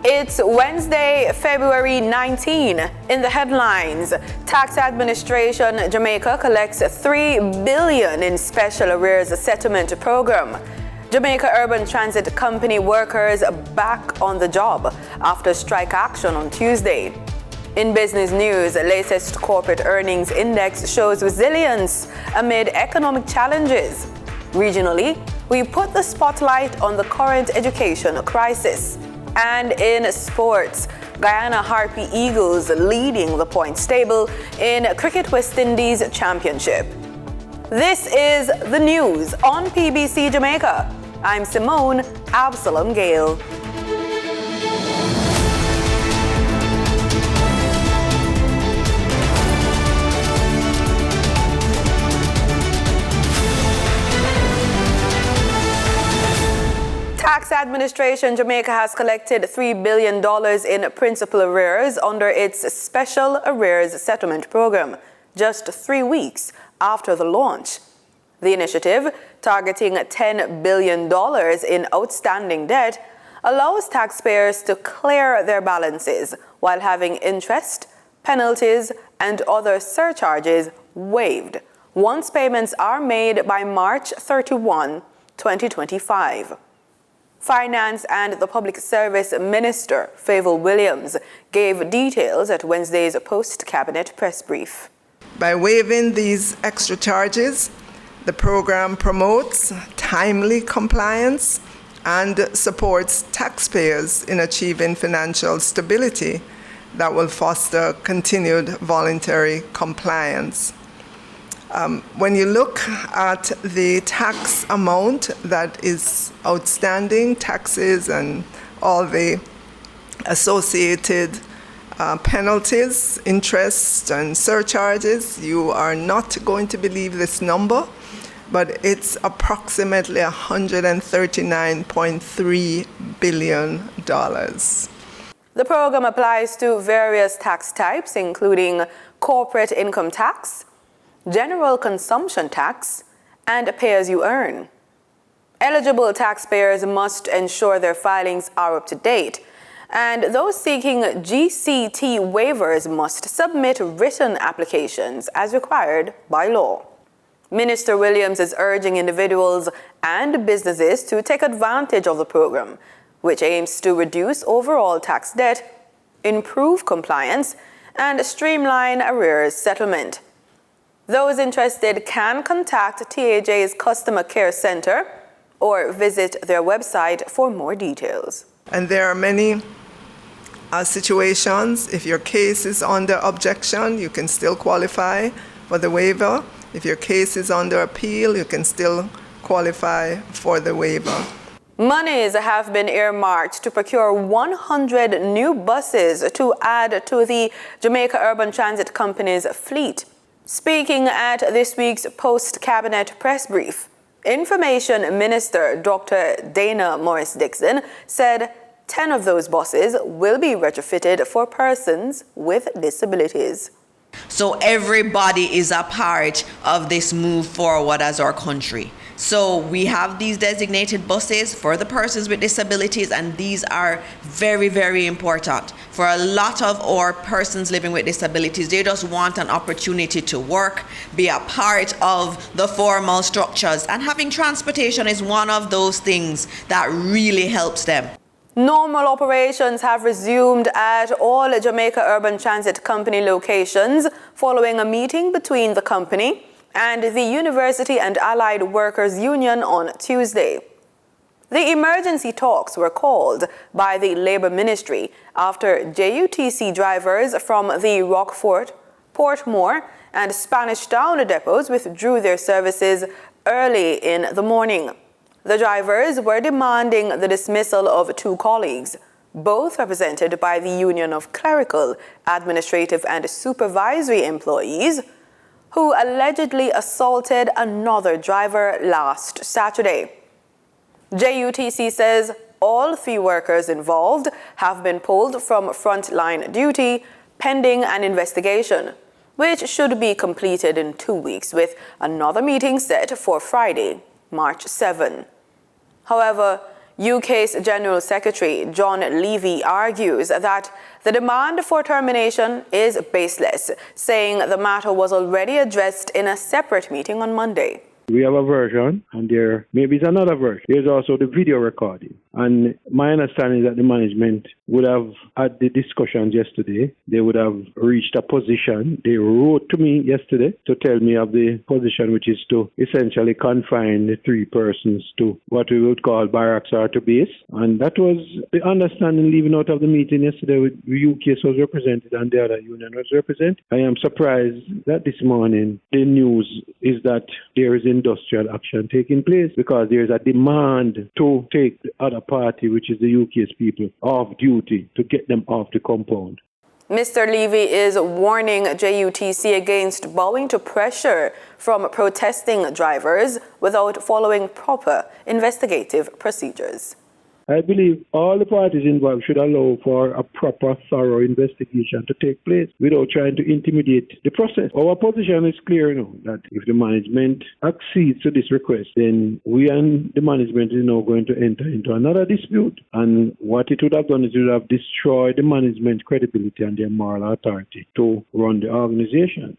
It's Wednesday, February 19. In the headlines, Tax Administration Jamaica collects $3 billion in special arrears settlement program. Jamaica Urban Transit Company workers back on the job after strike action on Tuesday. In business news, the latest corporate earnings index shows resilience amid economic challenges. Regionally, we put the spotlight on the current education crisis. And in sports, Guyana Harpy Eagles leading the points table in Cricket West Indies Championship. This is the news on PBC Jamaica. I'm Simone Absalom Gale. Tax Administration Jamaica has collected $3 billion in principal arrears under its Special Arrears Settlement Program, just 3 weeks after the launch. The initiative, targeting $10 billion in outstanding debt, allows taxpayers to clear their balances while having interest, penalties, and other surcharges waived once payments are made by March 31, 2025. Finance and the Public Service Minister, Favour Williams, gave details at Wednesday's post-cabinet press brief. By waiving these extra charges, the program promotes timely compliance and supports taxpayers in achieving financial stability that will foster continued voluntary compliance. When you look at the tax amount that is outstanding, taxes and all the associated penalties, interest and surcharges, you are not going to believe this number, but it's approximately $139.3 billion. The program applies to various tax types, including corporate income tax, general consumption tax, and pay-as-you-earn. Eligible taxpayers must ensure their filings are up to date, and those seeking GCT waivers must submit written applications as required by law. Minister Williams is urging individuals and businesses to take advantage of the program, which aims to reduce overall tax debt, improve compliance, and streamline arrears settlement. Those interested can contact TAJ's Customer Care Center or visit their website for more details. And there are many situations. If your case is under objection, you can still qualify for the waiver. If your case is under appeal, you can still qualify for the waiver. Monies have been earmarked to procure 100 new buses to add to the Jamaica Urban Transit Company's fleet. Speaking at this week's post-cabinet press brief, Information Minister Dr. Dana Morris-Dixon said 10 of those buses will be retrofitted for persons with disabilities. So everybody is a part of this move forward as our country. So we have these designated buses for the persons with disabilities, and these are very, very important. For a lot of our persons living with disabilities, they just want an opportunity to work, be a part of the formal structures, and having transportation is one of those things that really helps them. Normal operations have resumed at all Jamaica Urban Transit Company locations following a meeting between the company and the University and Allied Workers Union on Tuesday. The emergency talks were called by the Labour Ministry after JUTC drivers from the Rockfort, Portmore, and Spanish Town depots withdrew their services early in the morning. The drivers were demanding the dismissal of 2 colleagues, both represented by the Union of Clerical, Administrative and Supervisory Employees, who allegedly assaulted another driver last Saturday. JUTC says all 3 workers involved have been pulled from frontline duty pending an investigation, which should be completed in 2 weeks, with another meeting set for Friday, March 7. However, UK's General Secretary John Levy argues that the demand for termination is baseless, saying the matter was already addressed in a separate meeting on Monday. We have a version, and there maybe it's another version. There's also the video recording. And my understanding is that the management would have had the discussions yesterday. They would have reached a position. They wrote to me yesterday to tell me of the position, which is to essentially confine the three persons to what we would call barracks or to base. And that was the understanding leaving out of the meeting yesterday with UKS was represented and the other union was represented. I am surprised that this morning the news is that there is industrial action taking place because there is a demand to take the other party, which is the UK's people, off duty to get them off the compound. Mr. Levy is warning JUTC against bowing to pressure from protesting drivers without following proper investigative procedures. I believe all the parties involved should allow for a proper, thorough investigation to take place without trying to intimidate the process. Our position is clear now that if the management accedes to this request, then we and the management is now going to enter into another dispute. And what it would have done is it would have destroyed the management's credibility and their moral authority to run the organization.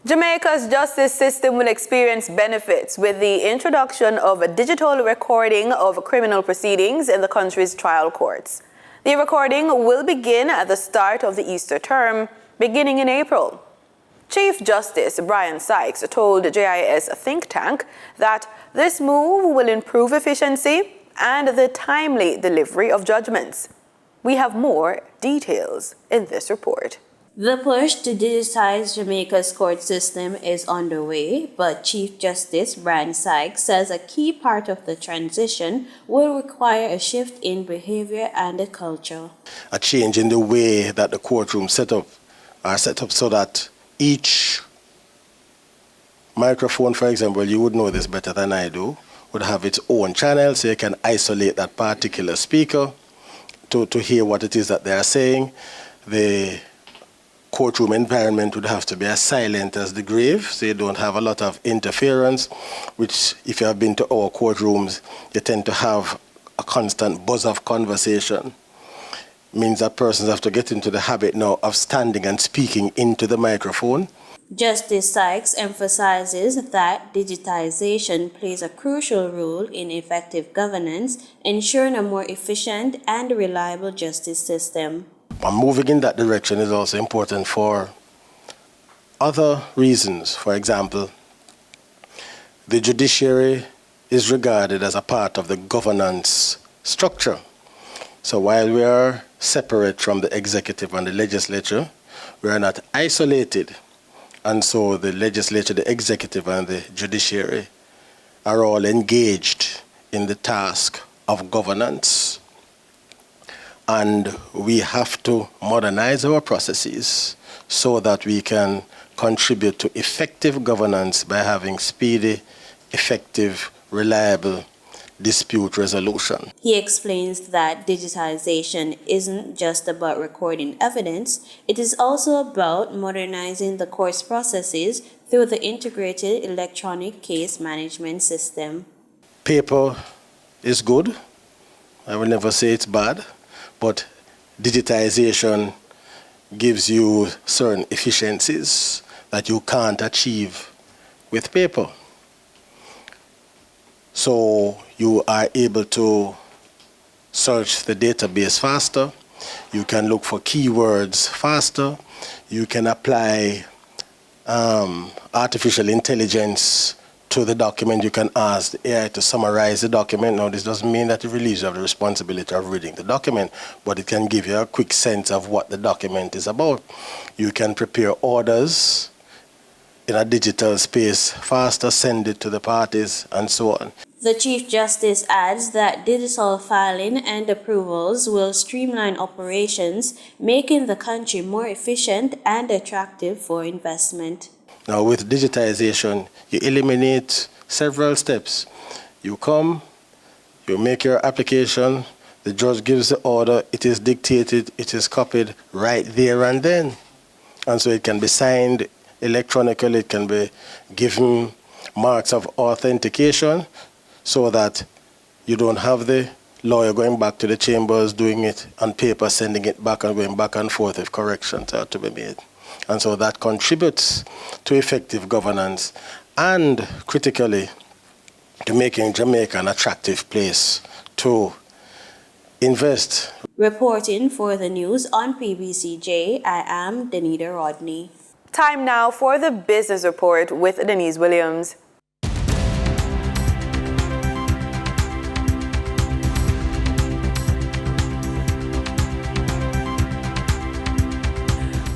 Jamaica's justice system will experience benefits with the introduction of a digital recording of criminal proceedings in the country's trial courts. The recording will begin at the start of the Easter term, beginning in April. Chief Justice Brian Sykes told JIS think tank that this move will improve efficiency and the timely delivery of judgments. We have more details in this report. The push to digitize Jamaica's court system is underway, but Chief Justice Brian Sykes says a key part of the transition will require a shift in behavior and the culture. A change in the way that the courtrooms are set up so that each microphone, for example, you would know this better than I do, would have its own channel so you can isolate that particular speaker to hear what it is that they are saying. The courtroom environment would have to be as silent as the grave, so you don't have a lot of interference, which if you have been to our courtrooms, you tend to have a constant buzz of conversation. Means that persons have to get into the habit now of standing and speaking into the microphone. Justice Sykes emphasizes that digitization plays a crucial role in effective governance, ensuring a more efficient and reliable justice system. And moving in that direction is also important for other reasons. For example, the judiciary is regarded as a part of the governance structure. So while we are separate from the executive and the legislature, we are not isolated. And so the legislature, the executive, and the judiciary are all engaged in the task of governance. And we have to modernize our processes so that we can contribute to effective governance by having speedy, effective, reliable dispute resolution. He explains that digitization isn't just about recording evidence, it is also about modernizing the court's processes through the integrated electronic case management system. Paper is good. I will never say it's bad. But digitization gives you certain efficiencies that you can't achieve with paper. So you are able to search the database faster. You can look for keywords faster. You can apply artificial intelligence to the document. You can ask the AI to summarize the document. Now, this doesn't mean that it relieves you of the responsibility of reading the document, but it can give you a quick sense of what the document is about. You can prepare orders in a digital space faster, send it to the parties, and so on. The Chief Justice adds that digital filing and approvals will streamline operations, making the country more efficient and attractive for investment. Now, with digitization, you eliminate several steps. You come, you make your application, the judge gives the order, it is dictated, it is copied right there and then. And so it can be signed electronically, it can be given marks of authentication so that you don't have the lawyer going back to the chambers, doing it on paper, sending it back and going back and forth if corrections are to be made. And so that contributes to effective governance and, critically, to making Jamaica an attractive place to invest. Reporting for the news on PBCJ, I am Danita Rodney. Time now for the business report with Denise Williams.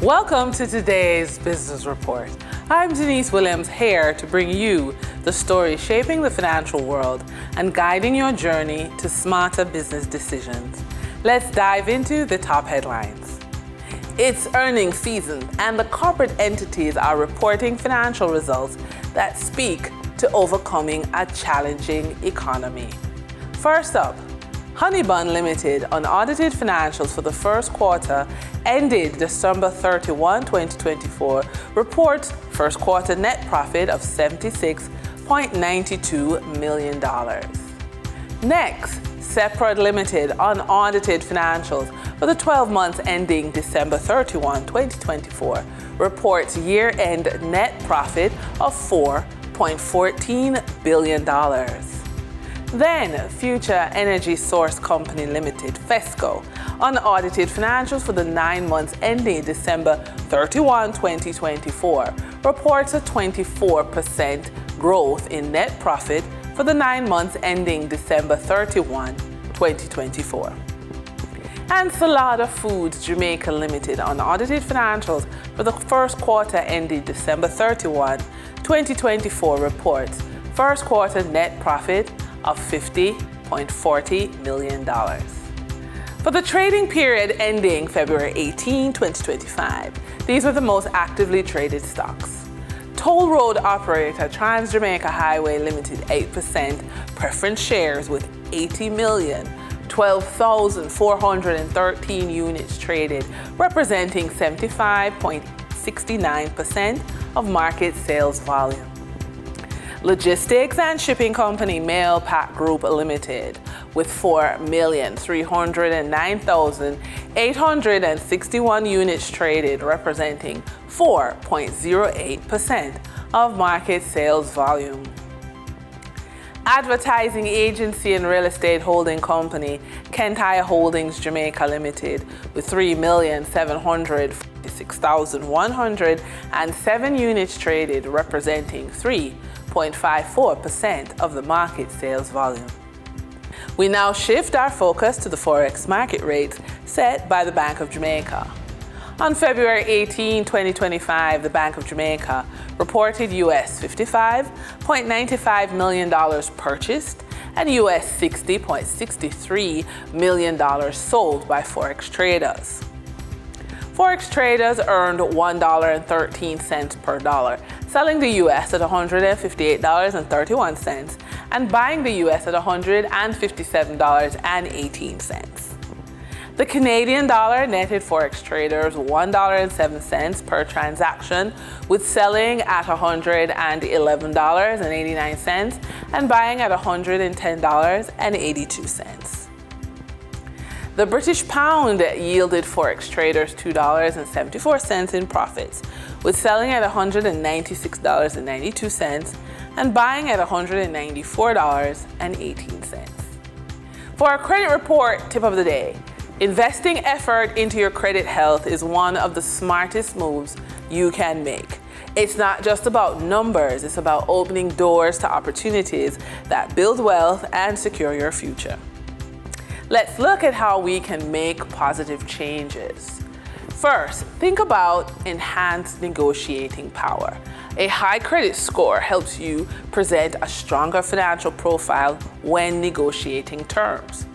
Welcome to today's business report. I'm Denise Williams, here to bring you the stories shaping the financial world and guiding your journey to smarter business decisions. Let's dive into the top headlines. It's earnings season, and the corporate entities are reporting financial results that speak to overcoming a challenging economy. First up, Honeybun Limited unaudited financials for the first quarter ended December 31, 2024, reports first quarter net profit of $76.92 million. Next, Separate Limited unaudited financials for the 12 months ending December 31, 2024, reports year-end net profit of $4.14 billion. Then, Future Energy Source Company Limited, FESCO, unaudited financials for the 9 months ending December 31, 2024, reports a 24% growth in net profit for the 9 months ending December 31, 2024. And Salada Foods Jamaica Limited unaudited financials for the first quarter ending December 31, 2024, reports first quarter net profit of $50.40 million. For the trading period ending February 18, 2025, these were the most actively traded stocks. Toll road operator Trans Jamaica Highway Limited 8% preference shares with 80,012,413 units traded, representing 75.69% of market sales volume. Logistics and Shipping Company Mail Pack Group Limited with 4,309,861 units traded, representing 4.08% of market sales volume. Advertising agency and real estate holding company Kentire Holdings Jamaica Limited with 3,746,107 units traded, representing 3.54% of the market sales volume. We now shift our focus to the Forex market rates set by the Bank of Jamaica. On February 18, 2025, the Bank of Jamaica reported US $55.95 million purchased and US $60.63 million sold by Forex traders. Forex traders earned $1.13 per dollar, selling the US at $158.31 and buying the US at $157.18. The Canadian dollar netted Forex traders $1.07 per transaction, with selling at $111.89 and buying at $110.82. The British pound yielded Forex traders $2.74 in profits, with selling at $196.92 and buying at $194.18. For our credit report tip of the day, investing effort into your credit health is one of the smartest moves you can make. It's not just about numbers, it's about opening doors to opportunities that build wealth and secure your future. Let's look at how we can make positive changes. First, think about enhanced negotiating power. A high credit score helps you present a stronger financial profile when negotiating terms.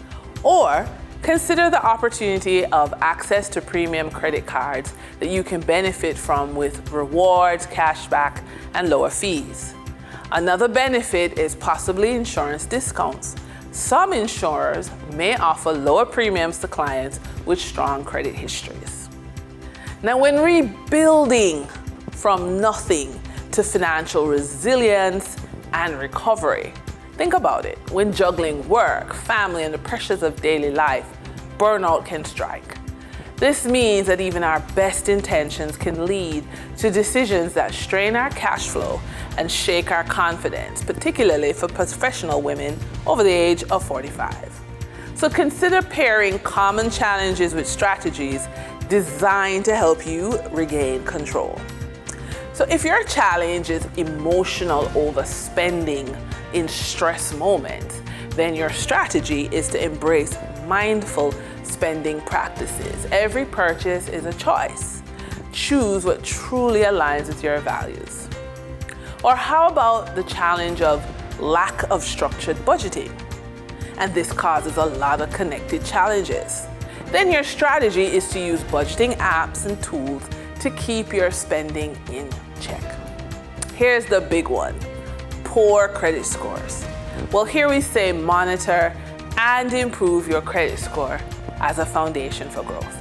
Or consider the opportunity of access to premium credit cards that you can benefit from with rewards, cashback, and lower fees. Another benefit is possibly insurance discounts. Some insurers may offer lower premiums to clients with strong credit histories. Now, when rebuilding from nothing to financial resilience and recovery, Think about it. When juggling work, family, and the pressures of daily life, burnout can strike. This means that even our best intentions can lead to decisions that strain our cash flow and shake our confidence, particularly for professional women over the age of 45. So consider pairing common challenges with strategies designed to help you regain control. So if your challenge is emotional overspending in stress moments, then your strategy is to embrace mindful spending practices. Every purchase is a choice. Choose what truly aligns with your values. Or how about the challenge of lack of structured budgeting? And this causes a lot of connected challenges. Then your strategy is to use budgeting apps and tools to keep your spending in check. Here's the big one: poor credit scores. Well, here we say monitor and improve your credit score as a foundation for growth.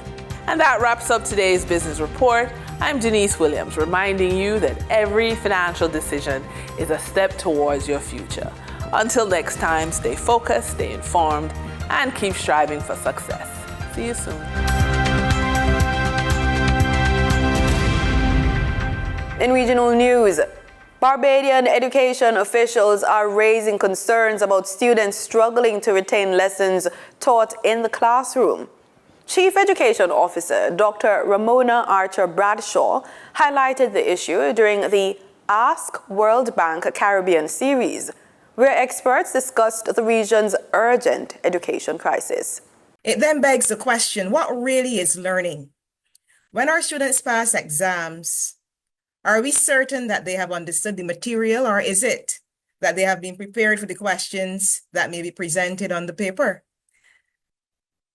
And that wraps up today's business report. I'm Denise Williams, reminding you that every financial decision is a step towards your future. Until next time, stay focused, stay informed, and keep striving for success. See you soon. In regional news, Barbadian education officials are raising concerns about students struggling to retain lessons taught in the classroom. Chief Education Officer Dr. Ramona Archer Bradshaw highlighted the issue during the Ask World Bank Caribbean series, where experts discussed the region's urgent education crisis. It then begs the question, what really is learning? When our students pass exams, are we certain that they have understood the material, or is it that they have been prepared for the questions that may be presented on the paper?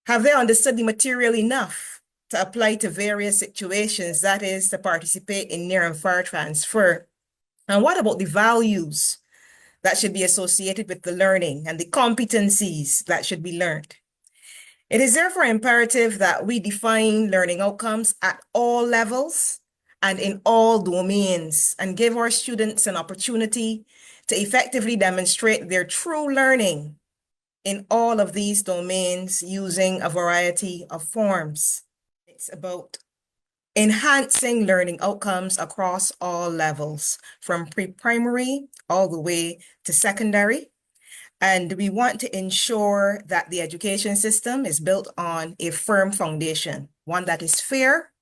Have they understood the material enough to apply to various situations, that is, to participate in near and far transfer? And what about the values that should be associated with the learning and the competencies that should be learned? It is therefore imperative that we define learning outcomes at all levels and in all domains, and give our students an opportunity to effectively demonstrate their true learning in all of these domains using a variety of forms. It's about enhancing learning outcomes across all levels, from pre-primary all the way to secondary. And we want to ensure that the education system is built on a firm foundation, one that is fair,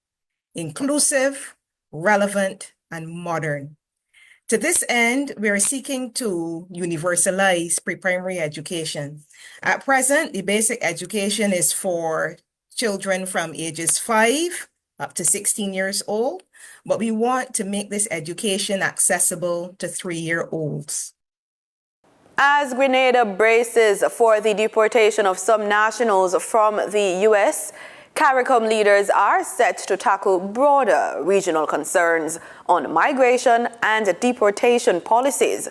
inclusive, relevant, and modern. To this end, we are seeking to universalize pre-primary education. At present, the basic education is for children from ages 5 up to 16 years old, but we want to make this education accessible to 3-year-olds. As Grenada braces for the deportation of some nationals from the U.S., CARICOM leaders are set to tackle broader regional concerns on migration and deportation policies.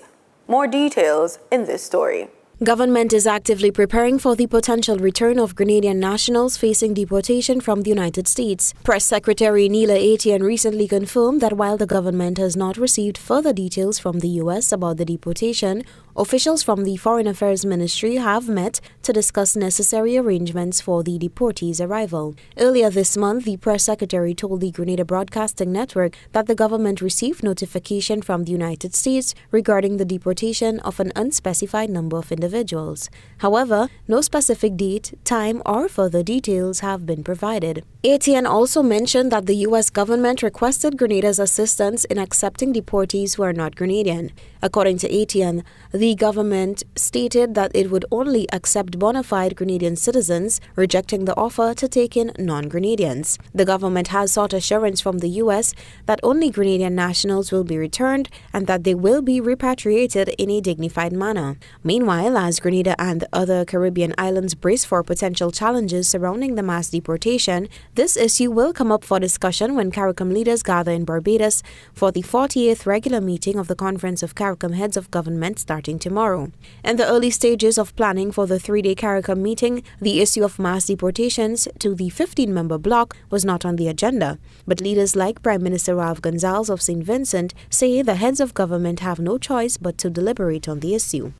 More details in this story. Government is actively preparing for the potential return of Grenadian nationals facing deportation from the United States. Press Secretary Neela Etienne recently confirmed that while the government has not received further details from the U.S. about the deportation, officials from the Foreign Affairs Ministry have met to discuss necessary arrangements for the deportees' arrival. Earlier this month, the press secretary told the Grenada Broadcasting Network that the government received notification from the United States regarding the deportation of an unspecified number of individuals. However, no specific date, time, or further details have been provided. Etienne also mentioned that the U.S. government requested Grenada's assistance in accepting deportees who are not Grenadian. According to Etienne, the government stated that it would only accept bona fide Grenadian citizens, rejecting the offer to take in non-Grenadians. The government has sought assurance from the U.S. that only Grenadian nationals will be returned and that they will be repatriated in a dignified manner. Meanwhile, as Grenada and other Caribbean islands brace for potential challenges surrounding the mass deportation, this issue will come up for discussion when CARICOM leaders gather in Barbados for the 48th regular meeting of the Conference of CARICOM Heads of Government starting tomorrow. In the early stages of planning for the 3-day CARICOM meeting, the issue of mass deportations to the 15-member bloc was not on the agenda. But leaders like Prime Minister Ralph Gonsalves of St. Vincent say the heads of government have no choice but to deliberate on the issue.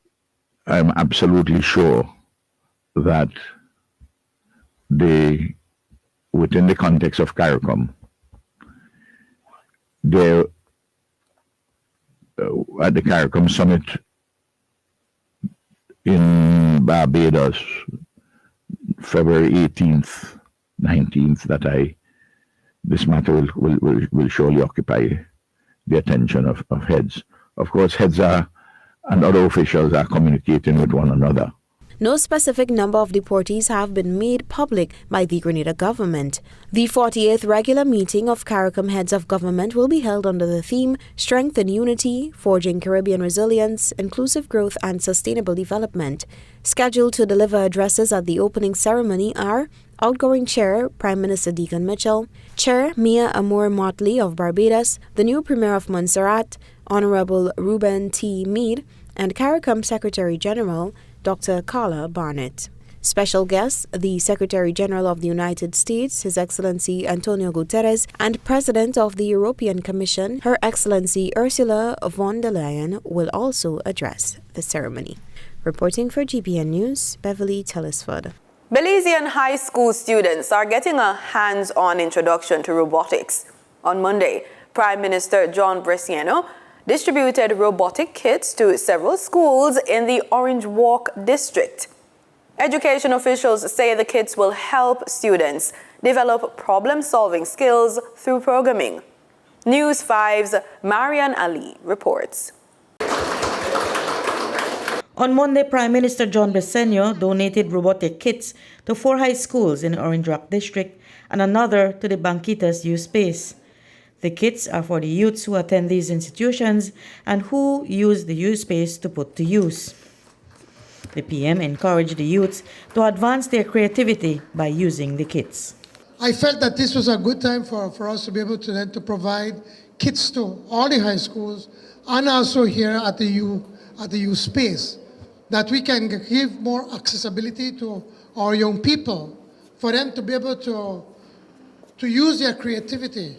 I'm absolutely sure that within the context of CARICOM, there at the CARICOM summit in Barbados, February 18th, 19th, this matter will surely occupy the attention of heads. Of course, heads and other officials are communicating with one another. No specific number of deportees have been made public by the Grenada government. The 48th regular meeting of CARICOM heads of government will be held under the theme Strength and Unity, Forging Caribbean Resilience, Inclusive Growth and Sustainable Development. Scheduled to deliver addresses at the opening ceremony are outgoing Chair, Prime Minister Deacon Mitchell, Chair Mia Amour Motley of Barbados, the new Premier of Montserrat, Honorable Reuben T. Meade, and CARICOM Secretary General, Dr. Carla Barnett. Special guests, the Secretary General of the United States, His Excellency Antonio Guterres, and President of the European Commission, Her Excellency Ursula von der Leyen, will also address the ceremony. Reporting for GPN News, Beverly Telesford. Belizean high school students are getting a hands-on introduction to robotics. On Monday, Prime Minister John Bresciano distributed robotic kits to several schools in the Orange Walk district. Education officials say the kits will help students develop problem-solving skills through programming. News 5's Marian Ali reports. On Monday, Prime Minister John Bresciano donated robotic kits to 4 high schools in the Orange Walk district and another to the Banquitas Youth Space. The kits are for the youths who attend these institutions and who use the youth space to put to use. The PM encouraged the youths to advance their creativity by using the kits. I felt that this was a good time for us to be able to then to provide kits to all the high schools and also here at the youth space, that we can give more accessibility to our young people, for them to be able to use their creativity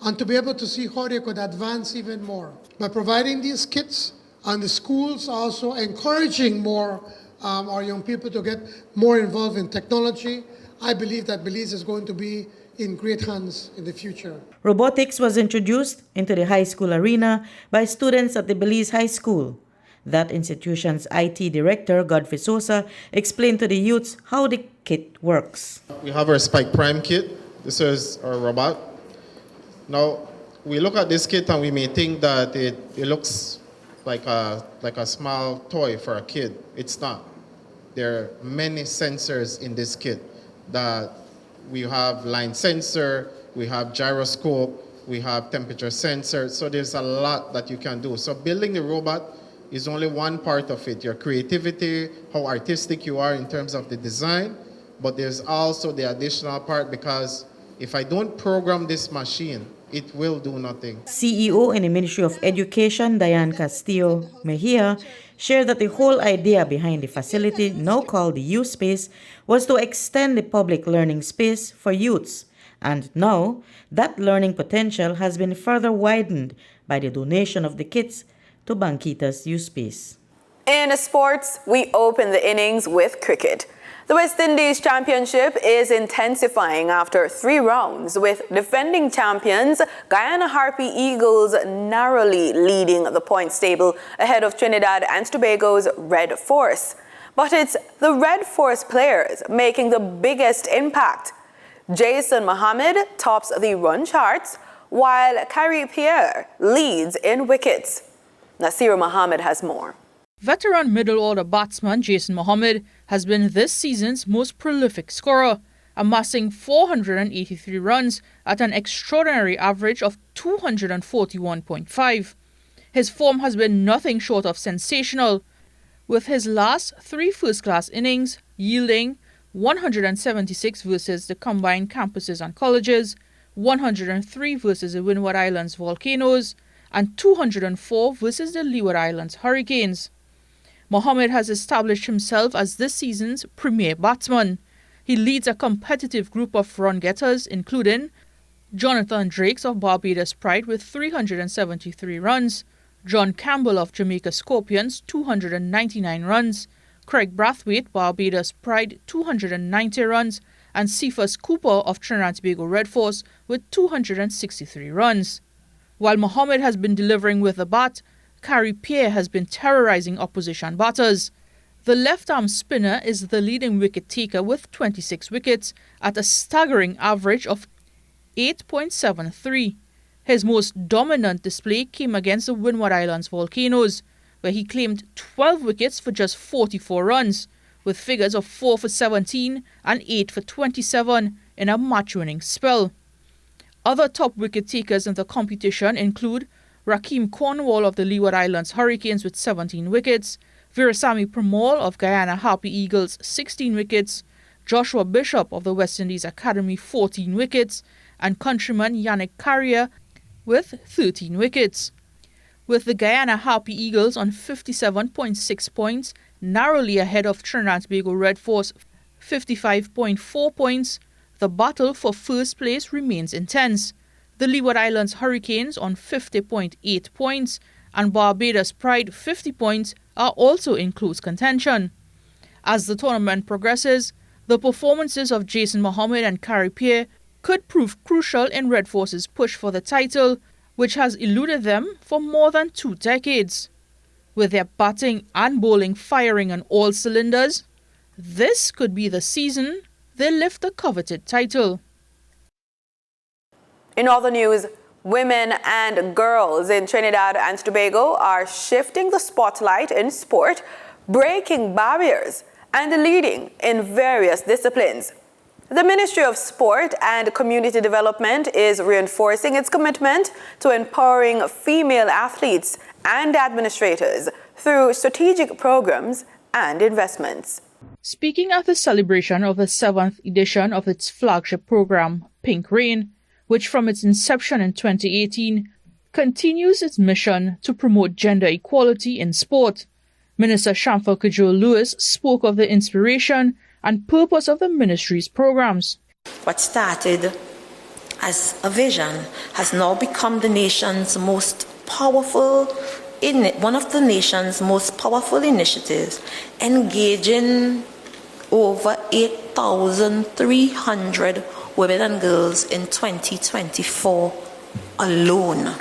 and to be able to see how they could advance even more. By providing these kits, and the schools also encouraging more our young people to get more involved in technology, I believe that Belize is going to be in great hands in the future. Robotics was introduced into the high school arena by students at the Belize High School. That institution's IT director, Godfrey Sosa, explained to the youths how the kit works. We have our Spike Prime kit. This is our robot. Now, we look at this kit and we may think that it looks like a small toy for a kid. It's not. There are many sensors in this kit. That we have line sensor, we have gyroscope, we have temperature sensor. So there's a lot that you can do. So building the robot is only one part of it. Your creativity, how artistic you are in terms of the design, but there's also the additional part, because if I don't program this machine, it will do nothing. CEO in the Ministry of Education, Diane Castillo Mejia, shared that the whole idea behind the facility, now called the Youth Space, was to extend the public learning space for youths. And now, that learning potential has been further widened by the donation of the kits to Banquitas Youth Space. In sports, we open the innings with cricket. The West Indies Championship is intensifying after 3 rounds, with defending champions Guyana Harpy Eagles narrowly leading the points table ahead of Trinidad and Tobago's Red Force. But it's the Red Force players making the biggest impact. Jason Mohammed tops the run charts, while Kyrie Pierre leads in wickets. Nasir Mohammed has more. Veteran middle-order batsman Jason Mohammed has been this season's most prolific scorer, amassing 483 runs at an extraordinary average of 241.5. His form has been nothing short of sensational, with his last 3 first-class innings yielding 176 versus the combined campuses and colleges, 103 versus the Windward Islands Volcanoes, and 204 versus the Leeward Islands Hurricanes. Mohammed has established himself as this season's premier batsman. He leads a competitive group of run-getters, including Jonathan Drakes of Barbados Pride with 373 runs, John Campbell of Jamaica Scorpions, 299 runs, Craig Brathwaite, Barbados Pride, 290 runs, and Cephas Cooper of Trinidad and Tobago Red Force with 263 runs. While Mohammed has been delivering with the bat, Carrie Pierre has been terrorizing opposition batters. The left-arm spinner is the leading wicket taker with 26 wickets at a staggering average of 8.73. His most dominant display came against the Windward Islands Volcanoes, where he claimed 12 wickets for just 44 runs, with figures of 4 for 17 and 8 for 27 in a match-winning spell. Other top wicket takers in the competition include Rakeem Cornwall of the Leeward Islands Hurricanes with 17 wickets, Virasamy Permaul of Guyana Harpy Eagles 16 wickets, Joshua Bishop of the West Indies Academy 14 wickets, and countryman Yannick Carrier with 13 wickets. With the Guyana Harpy Eagles on 57.6 points, narrowly ahead of Trinidad and Tobago Red Force 55.4 points, the battle for first place remains intense. The Leeward Islands Hurricanes on 50.8 points and Barbados Pride 50 points are also in close contention. As the tournament progresses, the performances of Jason Mohammed and Carrie Pierre could prove crucial in Red Force's push for the title, which has eluded them for more than 2 decades. With their batting and bowling firing on all cylinders, this could be the season they lift the coveted title. In other news, women and girls in Trinidad and Tobago are shifting the spotlight in sport, breaking barriers, and leading in various disciplines. The Ministry of Sport and Community Development is reinforcing its commitment to empowering female athletes and administrators through strategic programs and investments. Speaking at the celebration of the 7th edition of its flagship program, Pink Rain, which from its inception in 2018 continues its mission to promote gender equality in sport, Minister Shamfa Kajol-Lewis spoke of the inspiration and purpose of the ministry's programs. What started as a vision has now become the nation's most powerful, one of the nation's most powerful initiatives, engaging over 8,300 women and girls in 2024 alone.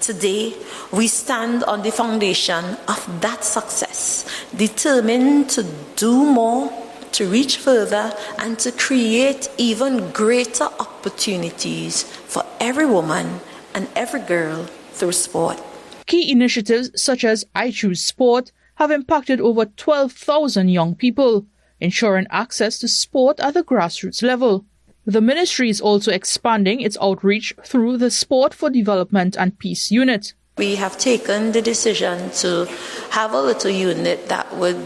Today, we stand on the foundation of that success, determined to do more, to reach further, and to create even greater opportunities for every woman and every girl through sport. Key initiatives such as I Choose Sport have impacted over 12,000 young people, ensuring access to sport at the grassroots level. The ministry is also expanding its outreach through the Sport for Development and Peace unit. We have taken the decision to have a little unit that would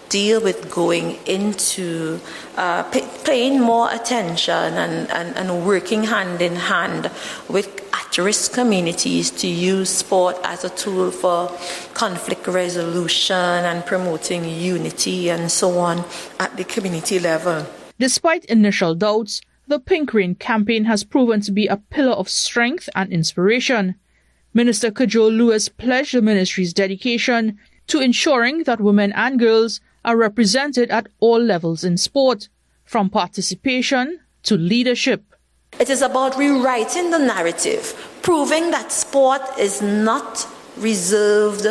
deal with going into paying more attention and working hand in hand with at-risk communities to use sport as a tool for conflict resolution and promoting unity and so on at the community level. Despite initial doubts, the Pink Rain campaign has proven to be a pillar of strength and inspiration. Minister Kajol-Lewis pledged the ministry's dedication to ensuring that women and girls are represented at all levels in sport, from participation to leadership. It is about rewriting the narrative, proving that sport is not reserved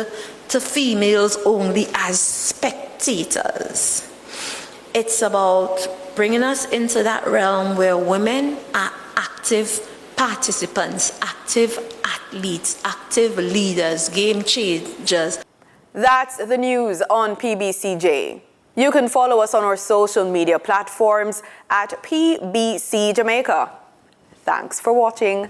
to females only as spectators. It's about bringing us into that realm where women are active participants, active athletes, active leaders, game changers. That's the news on PBCJ. You can follow us on our social media platforms at PBCJamaica. Thanks for watching.